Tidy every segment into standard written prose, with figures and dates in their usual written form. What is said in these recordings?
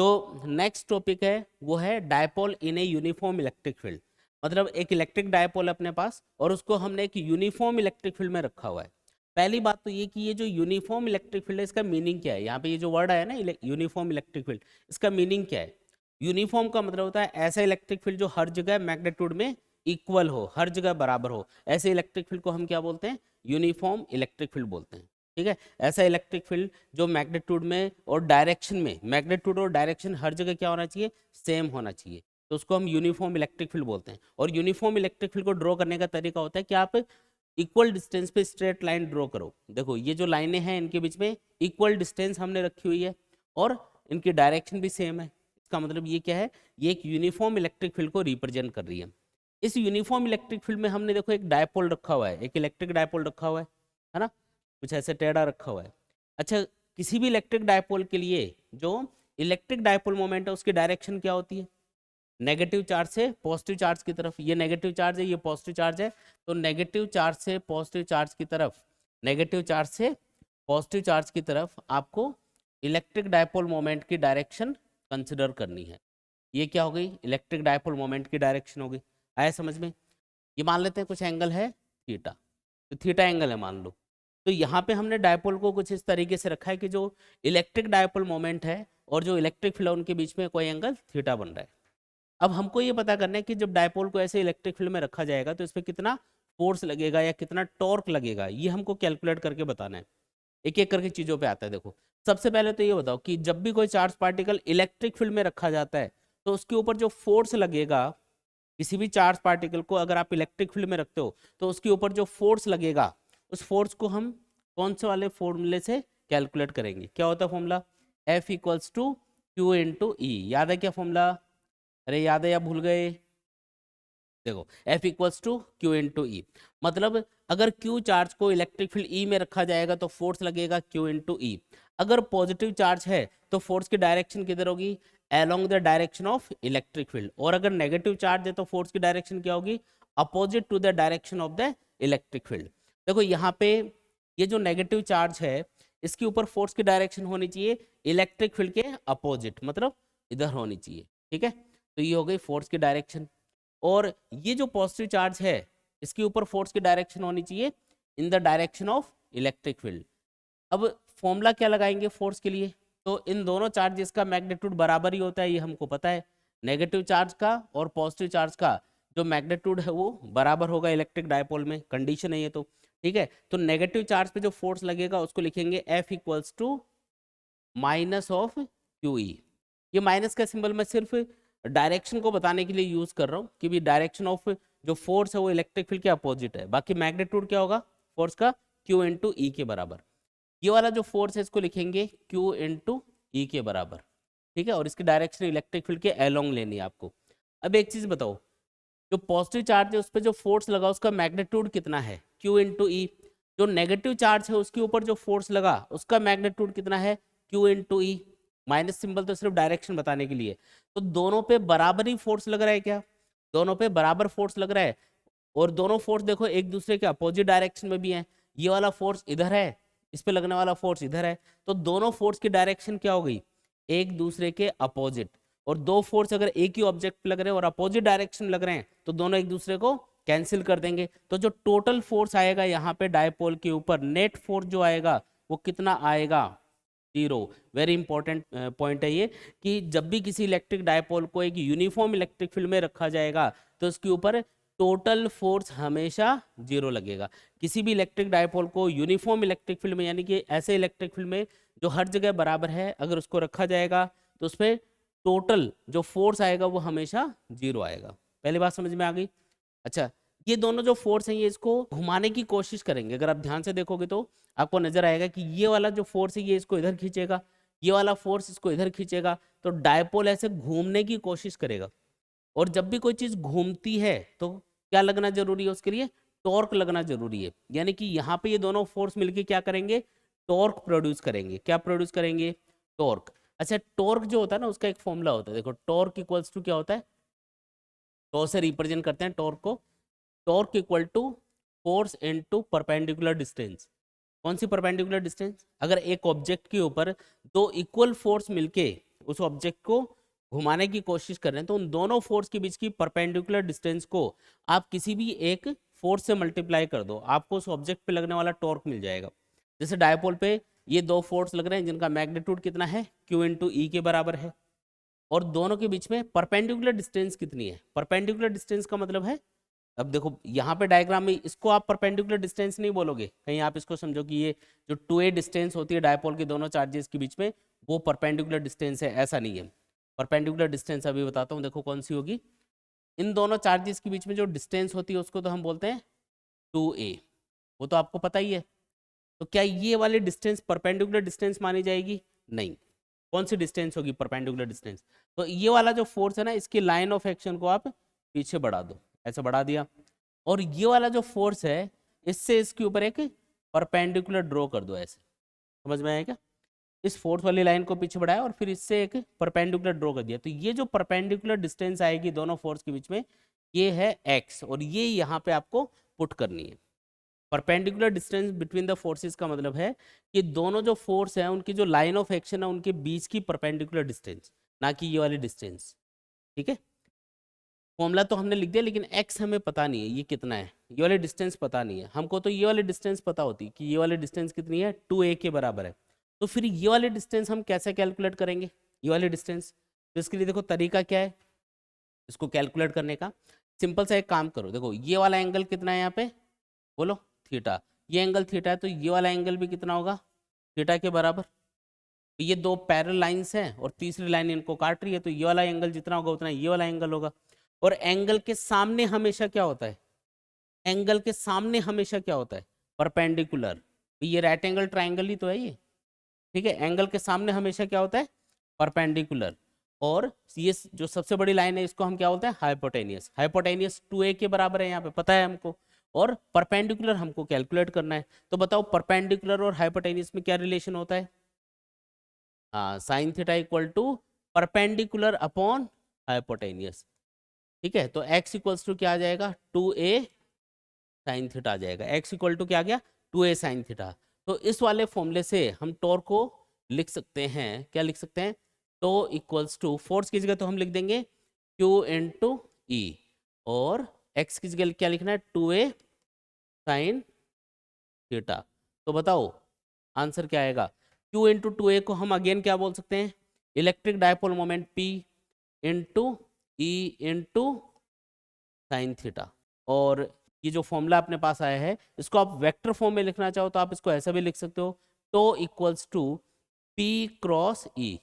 जो next topic है वो है dipole in a uniform electric field. मतलब एक इलेक्ट्रिक डायपोल अपने पास और उसको हमने एक यूनिफॉर्म इलेक्ट्रिक फील्ड में रखा हुआ है। पहली बात तो ये कि ये जो यूनिफॉर्म इलेक्ट्रिक फील्ड है इसका मीनिंग क्या है। यहाँ पे ये जो वर्ड है ना यूनिफॉर्म इलेक्ट्रिक फील्ड, इसका मीनिंग क्या है। यूनिफॉर्म का मतलब होता है ऐसा इलेक्ट्रिक फील्ड जो हर जगह मैग्नीट्यूड में इक्वल हो, हर जगह बराबर हो। ऐसे इलेक्ट्रिक फील्ड को हम क्या बोलते हैं, यूनिफॉर्म इलेक्ट्रिक फील्ड बोलते हैं। ठीक है, ऐसा इलेक्ट्रिक फील्ड जो मैग्नीट्यूड में और डायरेक्शन में, मैग्नीट्यूड और डायरेक्शन हर जगह क्या होना चाहिए, सेम होना चाहिए, तो उसको हम यूनिफॉर्म इलेक्ट्रिक फील्ड बोलते हैं। और यूनिफॉर्म इलेक्ट्रिक फील्ड को ड्रॉ करने का तरीका होता है कि आप इक्वल डिस्टेंस पे स्ट्रेट लाइन ड्रॉ करो। देखो ये जो लाइनें हैं इनके बीच में इक्वल डिस्टेंस हमने रखी हुई है और इनकी डायरेक्शन भी सेम है। इसका मतलब ये क्या है, ये एक यूनिफॉर्म इलेक्ट्रिक फील्ड को रिप्रेजेंट कर रही है। इस यूनिफॉर्म इलेक्ट्रिक फील्ड में हमने देखो एक डायपोल रखा हुआ है, एक इलेक्ट्रिक डायपोल रखा हुआ है ना, कुछ ऐसे टेढ़ा रखा हुआ है। अच्छा, किसी भी इलेक्ट्रिक डायपोल के लिए जो इलेक्ट्रिक डायपोल मोमेंट है उसकी डायरेक्शन क्या होती है, नेगेटिव चार्ज से पॉजिटिव चार्ज की तरफ। ये नेगेटिव चार्ज है, ये पॉजिटिव चार्ज है, तो नेगेटिव चार्ज से पॉजिटिव चार्ज की तरफ, नेगेटिव चार्ज से पॉजिटिव चार्ज की तरफ आपको इलेक्ट्रिक डायपोल मोमेंट की डायरेक्शन कंसिडर करनी है। ये क्या हो गई, इलेक्ट्रिक डायपोल मोमेंट की डायरेक्शन हो गई। आया समझ में। ये मान लेते हैं कुछ एंगल है थीटा, तो थीटा एंगल है मान लो। तो यहाँ पे हमने डायपोल को कुछ इस तरीके से रखा है कि जो इलेक्ट्रिक डायपोल मोमेंट है और जो इलेक्ट्रिक फील्ड उनके बीच में कोई एंगल थीटा बन रहा है। अब हमको ये पता करना है कि जब डायपोल को ऐसे इलेक्ट्रिक फील्ड में रखा जाएगा तो इस पर कितना फोर्स लगेगा या कितना टॉर्क लगेगा, ये हमको कैलकुलेट करके बताना है। एक एक करके चीजों पे आता है। देखो सबसे पहले तो ये बताओ कि जब भी कोई चार्ज पार्टिकल इलेक्ट्रिक फील्ड में रखा जाता है तो उसके ऊपर जो फोर्स लगेगा, किसी भी चार्ज पार्टिकल को अगर आप इलेक्ट्रिक फील्ड में रखते हो तो उसके ऊपर जो फोर्स लगेगा उस फोर्स को हम कौन से वाले फॉर्मूले से कैलकुलेट करेंगे। क्या होता है formula, F equals to Q into E. याद है क्या फॉर्मूला, अरे याद है या भूल गए। देखो F equals to Q into E, मतलब अगर Q चार्ज को इलेक्ट्रिक फील्ड E में रखा जाएगा तो फोर्स लगेगा Q इंटू ई। अगर पॉजिटिव चार्ज है तो फोर्स की डायरेक्शन किधर होगी, along the direction of electric field. और अगर नेगेटिव चार्ज है तो फोर्स की डायरेक्शन क्या होगी, opposite to the direction of the electric field. देखो यहाँ पे ये जो नेगेटिव चार्ज है इसके ऊपर फोर्स की डायरेक्शन होनी चाहिए इलेक्ट्रिक फील्ड के अपोजिट, मतलब इधर होनी चाहिए। ठीक है, तो ये हो गई फोर्स की डायरेक्शन। और ये जो पॉजिटिव चार्ज है इसके ऊपर फोर्स की डायरेक्शन होनी चाहिए in the direction of electric field. अब फॉर्मूला क्या लगाएंगे फोर्स के लिए, तो इन दोनों चार्जेस का मैग्नीट्यूड बराबर ही होता है, ये हमको पता है। नेगेटिव चार्ज का और पॉजिटिव चार्ज का जो मैग्नीट्यूड है वो बराबर होगा इलेक्ट्रिक डायपोल में, कंडीशन है ये तो। ठीक है, तो नेगेटिव चार्ज पे जो फोर्स लगेगा उसको लिखेंगे F equals to minus of Q E. ये माइनस का सिंबल मैं सिर्फ डायरेक्शन को बताने के लिए यूज कर रहा हूँ कि भी डायरेक्शन ऑफ जो फोर्स है वो इलेक्ट्रिक फील्ड के अपोजिट है। बाकी मैग्नीट्यूड क्या होगा फोर्स का, क्यू इंटू ई के बराबर। ये वाला जो फोर्स है इसको लिखेंगे क्यू इंटू ई के बराबर। ठीक है, और इसकी डायरेक्शन इलेक्ट्रिक फील्ड के एलोंग लेनी है आपको। अब एक चीज बताओ, जो पॉजिटिव चार्ज है उस पर जो फोर्स लगा उसका मैग्नीट्यूड कितना है, क्यू इंटू ई। जो नेगेटिव चार्ज है उसके ऊपर जो फोर्स लगा उसका मैग्नीट्यूड कितना है, क्यू इंटू ई। माइनस सिंबल तो सिर्फ डायरेक्शन बताने के लिए। तो दोनों पे बराबर ही फोर्स लग रहा है क्या, दोनों पे बराबर फोर्स लग रहा है। और दोनों फोर्स देखो एक दूसरे के अपोजिट डायरेक्शन में भी है। ये वाला फोर्स इधर है, इस पे लगने वाला फोर्स इधर है, तो दोनों फोर्स की डायरेक्शन क्या हो गई, एक दूसरे के अपोजिट। और दो फोर्स अगर एक ही ऑब्जेक्ट पे लग रहे हैं और अपोजिट डायरेक्शन लग रहे हैं तो दोनों एक दूसरे को कैंसिल कर देंगे। तो जो टोटल फोर्स आएगा यहाँ पे डायपोल के ऊपर, नेट फोर्स जो आएगा वो कितना आएगा, जीरो। वेरी इंपॉर्टेंट पॉइंट है ये कि जब भी किसी इलेक्ट्रिक डायपोल को एक यूनिफॉर्म इलेक्ट्रिक फील्ड में रखा जाएगा तो उसके ऊपर टोटल फोर्स हमेशा जीरो लगेगा। किसी भी इलेक्ट्रिक डायपोल को यूनिफॉर्म इलेक्ट्रिक फील्ड में, यानी कि ऐसे इलेक्ट्रिक फील्ड में जो हर जगह बराबर है, अगर उसको रखा जाएगा तो उसमें टोटल जो फोर्स आएगा वो हमेशा जीरो आएगा। पहली बात समझ में आ गई। अच्छा, ये दोनों जो फोर्स हैं ये इसको घुमाने की कोशिश करेंगे। अगर आप ध्यान से देखोगे तो आपको नजर आएगा कि ये वाला जो फोर्स है ये इसको इधर खींचेगा, ये वाला फोर्स इसको इधर खींचेगा, तो डायपोल ऐसे घूमने की कोशिश करेगा। और जब भी कोई चीज घूमती है तो क्या लगना जरूरी है उसके लिए, टॉर्क लगना जरूरी है। यानी कि यहाँ पे ये दोनों फोर्स मिलके क्या करेंगे, टॉर्क प्रोड्यूस करेंगे। क्या प्रोड्यूस करेंगे, टॉर्क। अच्छा, टॉर्क जो होता है ना उसका एक फॉर्मूला होता है। देखो टॉर्क इक्वल्स टू क्या होता है, टॉर्क से रिप्रेजेंट करते हैं टॉर्क को, torque equal to force into perpendicular distance. कौन सी परपेंडिकुलर डिस्टेंस, अगर एक ऑब्जेक्ट के ऊपर दो इक्वल फोर्स मिलके उस ऑब्जेक्ट को घुमाने की कोशिश कर रहे हैं, तो उन दोनों फोर्स के बीच की परपेंडिकुलर डिस्टेंस को आप किसी भी एक फोर्स से मल्टीप्लाई कर दो, आपको उस ऑब्जेक्ट पे लगने वाला टॉर्क मिल जाएगा। जैसे डायपोल पे ये दो फोर्स लग रहे हैं जिनका मैग्नीट्यूड कितना है, Q इंटू ई के बराबर है, और दोनों के बीच में परपेंडिकुलर डिस्टेंस कितनी है। परपेंडिकुलर डिस्टेंस का मतलब है, अब देखो यहाँ पे डायग्राम में इसको आप परपेंडिकुलर डिस्टेंस नहीं बोलोगे, कहीं आप इसको समझो कि ये जो 2a डिस्टेंस होती है डायपोल के दोनों चार्जेस के बीच में, वो परपेंडिकुलर डिस्टेंस है, ऐसा नहीं है। परपेंडिकुलर डिस्टेंस अभी बताता हूँ, देखो कौन सी होगी। इन दोनों चार्जेस के बीच में जो डिस्टेंस होती है उसको तो हम बोलते हैं 2a, वो तो आपको पता ही है। तो क्या ये वाली डिस्टेंस परपेंडिकुलर डिस्टेंस मानी जाएगी? नहीं। कौन सी डिस्टेंस होगी परपेंडिकुलर डिस्टेंस? तो ये वाला जो फोर्स है ना, इसकी लाइन ऑफ एक्शन को आप पीछे बढ़ा दो, ऐसे बढ़ा दिया, और ये वाला जो फोर्स है इससे इसके ऊपर एक परपेंडिकुलर ड्रॉ कर दो, ऐसे। समझ में आया क्या? इस फोर्स वाली लाइन को पीछे बढ़ाया और फिर इससे एक परपेंडिकुलर ड्रॉ कर दिया, तो ये जो परपेंडिकुलर डिस्टेंस आएगी दोनों फोर्स के बीच में, ये है x, और ये यहाँ पे आपको पुट करनी है। Perpendicular distance between the forces का मतलब है कि दोनों जो फोर्स है उनकी जो लाइन ऑफ एक्शन है उनके बीच की परपेंडिकुलर डिस्टेंस, ना कि ये वाली डिस्टेंस। ठीक है, फॉर्मूला तो हमने लिख दिया, लेकिन x हमें पता नहीं है ये कितना है, ये वाली डिस्टेंस पता नहीं है हमको। तो ये वाली डिस्टेंस पता होती कि ये वाली डिस्टेंस कितनी है, 2a के बराबर है। तो फिर ये वाली डिस्टेंस हम कैसे कैलकुलेट करेंगे, ये वाली डिस्टेंस? तो इसके लिए देखो तरीका क्या है इसको कैलकुलेट करने का। सिंपल सा एक काम करो, देखो ये वाला एंगल कितना है यहाँ पे, बोलो थीटा। ये एंगल थीटा है, तो ये वाला एंगल भी कितना होगा, थीटा के बराबर। ये दो पैरेलल लाइंस हैं और तीसरी लाइन इनको काट रही है, तो ये वाला एंगल जितना होगा उतना ये वाला एंगल होगा। और एंगल के सामने हमेशा क्या होता है, एंगल के सामने हमेशा क्या होता है, परपेंडिकुलर। ये राइट एंगल ट्राइंगल ही तो है ये। ठीक है, एंगल के सामने हमेशा क्या होता है, परपेंडिकुलर। और ये जो सबसे बड़ी लाइन है इसको हम क्या बोलते हैं, हाइपोटेनियस। हाइपोटेनियस 2a के बराबर है यहाँ पे, पता है हमको, और परपेंडिकुलर हमको कैलकुलेट करना है। तो बताओ परपेंडिकुलर और हाइपोटेनियस में क्या रिलेशन होता है? हाँ, sine theta equal to perpendicular upon hypotenuse. ठीक है, तो x इक्वल्स टू क्या आ जाएगा, 2a साइन थीटा आ जाएगा। x इक्वल टू क्या आ गया, 2a साइन थीटा। तो इस वाले फॉर्मूले से हम टॉर्क को लिख सकते हैं, क्या लिख सकते हैं, टो इक्वल्स टू, फोर्स की जगह तो हम लिख देंगे q इंटू ई, और x की जगह क्या लिखना है, 2a साइन थीटा। तो बताओ आंसर क्या आएगा, q इंटू 2a को हम अगेन क्या बोल सकते हैं, electric dipole moment p into E into sine theta. और ये जो फॉर्मूला अपने पास आया है इसको आप वेक्टर फॉर्म में लिखना चाहो तो आप इसको ऐसा भी लिख सकते हो, tau equals to p cross E.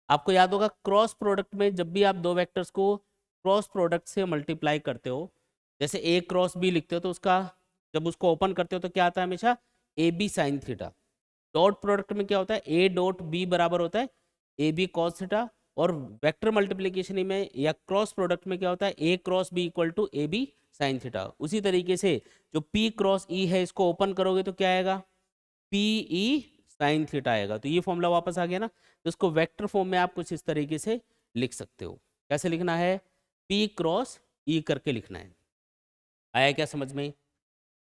आपको याद होगा क्रॉस प्रोडक्ट में जब भी आप दो वेक्टर्स को क्रॉस प्रोडक्ट से मल्टीप्लाई करते हो, जैसे a क्रॉस b लिखते हो, तो उसका जब उसको ओपन करते हो तो क्या आता है हमेशा, A B sine theta. Dot product में क्या होता है, a डॉट b बराबर होता है ए बी कॉस थीटा। और वेक्टर मल्टीप्लिकेशन में या क्रॉस प्रोडक्ट में क्या होता है, a cross b equal to A B sine theta. उसी तरीके से जो p क्रॉस e है इसको ओपन करोगे तो क्या आएगा, पी ई साइन थीटा आएगा। तो ये फॉर्मूला वापस आ गया ना, तो इसको वेक्टर फॉर्म में आप कुछ इस तरीके से लिख सकते हो। कैसे लिखना है, p क्रॉस ई करके लिखना है। आया क्या समझ में?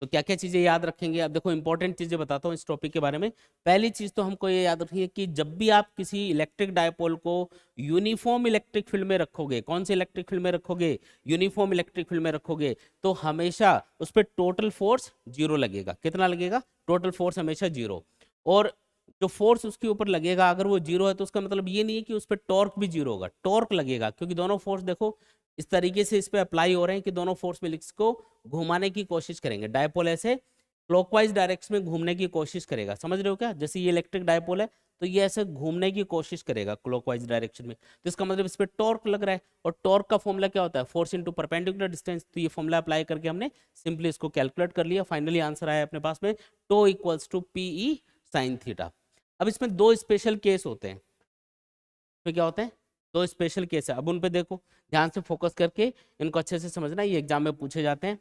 तो क्या क्या चीज़ें याद रखेंगे, अब देखो इंपॉर्टेंट चीज़ें बताता हूँ इस टॉपिक के बारे में। पहली चीज़ तो हमको ये याद रखनी है कि जब भी आप किसी इलेक्ट्रिक डायपोल को यूनिफॉर्म इलेक्ट्रिक फील्ड में रखोगे, कौन से इलेक्ट्रिक फील्ड में रखोगे, यूनिफॉर्म इलेक्ट्रिक फील्ड में रखोगे, तो हमेशा उस पर टोटल फोर्स जीरो लगेगा। कितना लगेगा, टोटल फोर्स हमेशा जीरो। और जो फोर्स उसके ऊपर लगेगा अगर वो जीरो है तो उसका मतलब ये नहीं है कि उस पर टॉर्क भी जीरो होगा, टॉर्क लगेगा, क्योंकि दोनों फोर्स देखो इस तरीके से इस पे अप्लाई हो रहे हैं कि दोनों फोर्स मिलकर इसको घुमाने की कोशिश करेंगे। डायपोल ऐसे क्लॉकवाइज डायरेक्शन में घूमने की कोशिश करेगा, समझ रहे हो क्या? जैसे ये इलेक्ट्रिक डायपोल है तो ये ऐसे घूमने की कोशिश करेगा क्लॉकवाइज डायरेक्शन में, तो इसका मतलब इस पे टॉर्क लग रहा है। और टॉर्क का फॉर्मूला क्या होता है, फोर्स इंटू परपेंडिकुलर डिस्टेंस। तो ये फॉर्मूला अप्लाई करके हमने सिंपली इसको कैलकुलेट कर लिया, फाइनली आंसर आया अपने पास में, टो equals to P E sine theta. अब इसमें दो स्पेशल केस होते हैं, इसमें क्या होते हैं, दो स्पेशल केस है। अब उन पे देखो ध्यान से फोकस करके इनको अच्छे से समझना, ये एग्जाम में पूछे जाते हैं।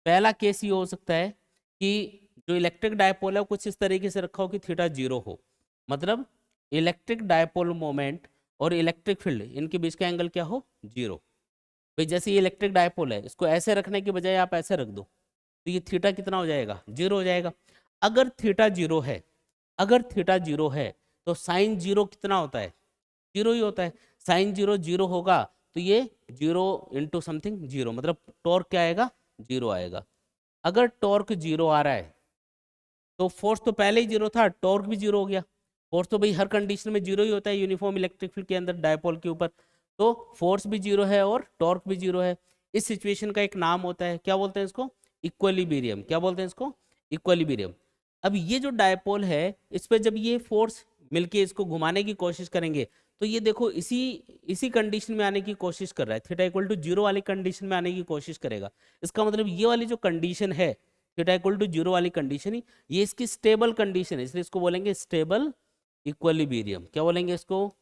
पहला केस ये हो सकता है कि जो इलेक्ट्रिक डायपोल है कुछ इस तरीके से रखा हो कि थीटा जीरो हो, मतलब इलेक्ट्रिक डायपोल मोमेंट और इलेक्ट्रिक फील्ड इनके बीच का एंगल क्या हो, जीरो। भाई जैसे ये इलेक्ट्रिक डायपोल है इसको ऐसे रखने के बजाय आप ऐसे रख दो तो ये थीटा कितना हो जाएगा, जीरो हो जाएगा। अगर थीटा जीरो है, अगर थीटा जीरो है तो साइन जीरो कितना होता है, जीरो ही होता है। साइन जीरो जीरो होगा तो ये जीरो इंटू समथिंग जीरो, मतलब टॉर्क क्या आएगा, जीरो आएगा। अगर टॉर्क जीरो आ रहा है तो फोर्स तो पहले ही जीरो था, टॉर्क भी जीरो हो गया। फोर्स तो भाई हर कंडीशन में जीरो ही होता है यूनिफॉर्म इलेक्ट्रिक फील्ड के अंदर डायपोल के ऊपर, तो फोर्स भी जीरो है और टॉर्क भी जीरो है। इस सिचुएशन का एक नाम होता है, क्या बोलते हैं इसको, इक्विलिब्रियम। क्या बोलते हैं इसको, इक्विलिब्रियम। अब ये जो डायपोल है इस पे जब ये फोर्स मिलके इसको घुमाने की कोशिश करेंगे तो ये देखो इसी इसी कंडीशन में आने की कोशिश कर रहा है, थीटा इक्वल टू जीरो वाली कंडीशन में आने की कोशिश करेगा। इसका मतलब ये वाली जो कंडीशन है थीटा इक्वल टू जीरो वाली कंडीशन ही ये इसकी स्टेबल कंडीशन है, इसलिए इसको बोलेंगे स्टेबल इक्विलिब्रियम। क्या बोलेंगे इसको,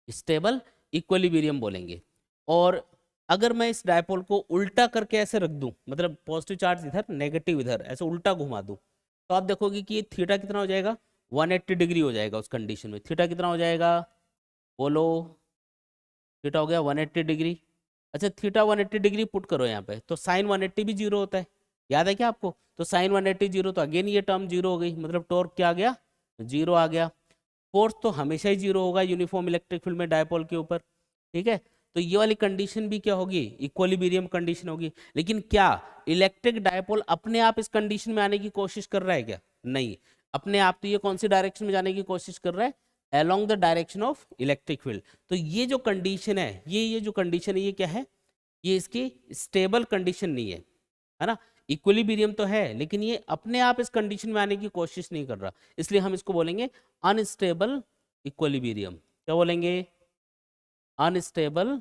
स्टेबल इक्विलिब्रियम बोलेंगे। और अगर मैं इस डायपोल को उल्टा करके ऐसे रख दूं, मतलब पॉजिटिव चार्ज इधर नेगेटिव इधर ऐसे उल्टा घुमा दूं, तो आप देखोगे कि ये थीटा कितना हो जाएगा, 180 डिग्री हो जाएगा उस कंडीशन में। थीटा कितना हो जाएगा, बोलो, थीटा हो गया 180 डिग्री। अच्छा थीटा 180 डिग्री पुट करो यहाँ पे तो साइन 180 भी जीरो होता है, याद है क्या आपको, तो साइन 180 जीरो, तो अगेन ये टर्म जीरो हो गई, मतलब टॉर्क क्या आ गया, जीरो आ गया। फोर्स तो हमेशा ही जीरो होगा यूनिफॉर्म इलेक्ट्रिक फील्ड में डायपोल के ऊपर, ठीक है। तो ये वाली कंडीशन भी क्या होगी, इक्विलिब्रियम कंडीशन होगी। लेकिन क्या इलेक्ट्रिक डायपोल अपने आप इस कंडीशन में आने की कोशिश कर रहा है क्या, नहीं, अपने आप तो ये कौन सी डायरेक्शन में जाने की कोशिश कर रहा है, along the direction of electric field. तो ये जो कंडीशन है, ये जो कंडीशन है ये क्या है, ये इसकी स्टेबल कंडीशन नहीं है ना। इक्विलिब्रियम तो है लेकिन ये अपने आप इस कंडीशन में आने की कोशिश नहीं कर रहा, इसलिए हम इसको बोलेंगे अनस्टेबल इक्विलिब्रियम। क्या बोलेंगे, अनस्टेबल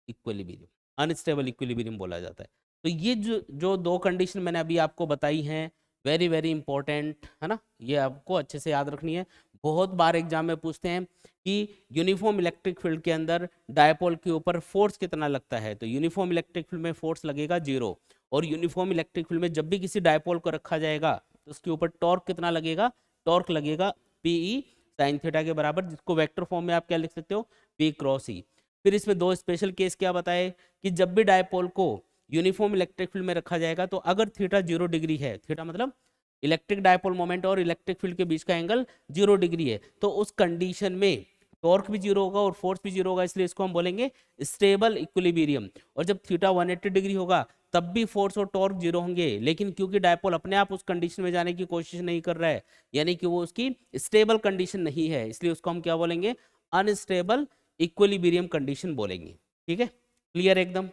इक्विलिब्रियम, अनस्टेबल इक्विलिब्रियम बोला जाता है। तो ये जो जो दो कंडीशन मैंने अभी आपको बताई हैं, वेरी वेरी इंपॉर्टेंट है ना, ये आपको अच्छे से याद रखनी है। बहुत बार एग्जाम में पूछते हैं कि यूनिफॉर्म इलेक्ट्रिक फील्ड के अंदर डायपोल के ऊपर फोर्स कितना लगता है, तो यूनिफॉर्म इलेक्ट्रिक फील्ड में फोर्स लगेगा जीरो, और यूनिफॉर्म इलेक्ट्रिक फील्ड में जब भी किसी डायपोल को रखा जाएगा तो उसके ऊपर टॉर्क कितना लगेगा, टॉर्क लगेगा पीई साइन थीटा के बराबर, जिसको वेक्टर फॉर्म में आप क्या लिख सकते हो, पी क्रॉस ई। फिर इसमें दो स्पेशल केस क्या बताए कि जब भी डायपोल को यूनिफॉर्म इलेक्ट्रिक फील्ड में रखा जाएगा तो अगर थीटा 0 डिग्री है, थीटा मतलब इलेक्ट्रिक डायपोल मोमेंट और इलेक्ट्रिक फील्ड के बीच का एंगल 0 डिग्री है, तो उस कंडीशन में टॉर्क भी जीरो होगा और फोर्स भी जीरो होगा, इसलिए इसको हम बोलेंगे स्टेबल इक्विलिब्रियम। और जब थीटा 180 डिग्री होगा तब भी फोर्स और टॉर्क जीरो होंगे, लेकिन क्योंकि डायपोल अपने आप उस कंडीशन में जाने की कोशिश नहीं कर रहा है, यानी कि वो उसकी स्टेबल कंडीशन नहीं है, इसलिए उसको हम क्या बोलेंगे, अनस्टेबल इक्विलिब्रियम कंडीशन बोलेंगे। ठीक है, क्लियर एकदम।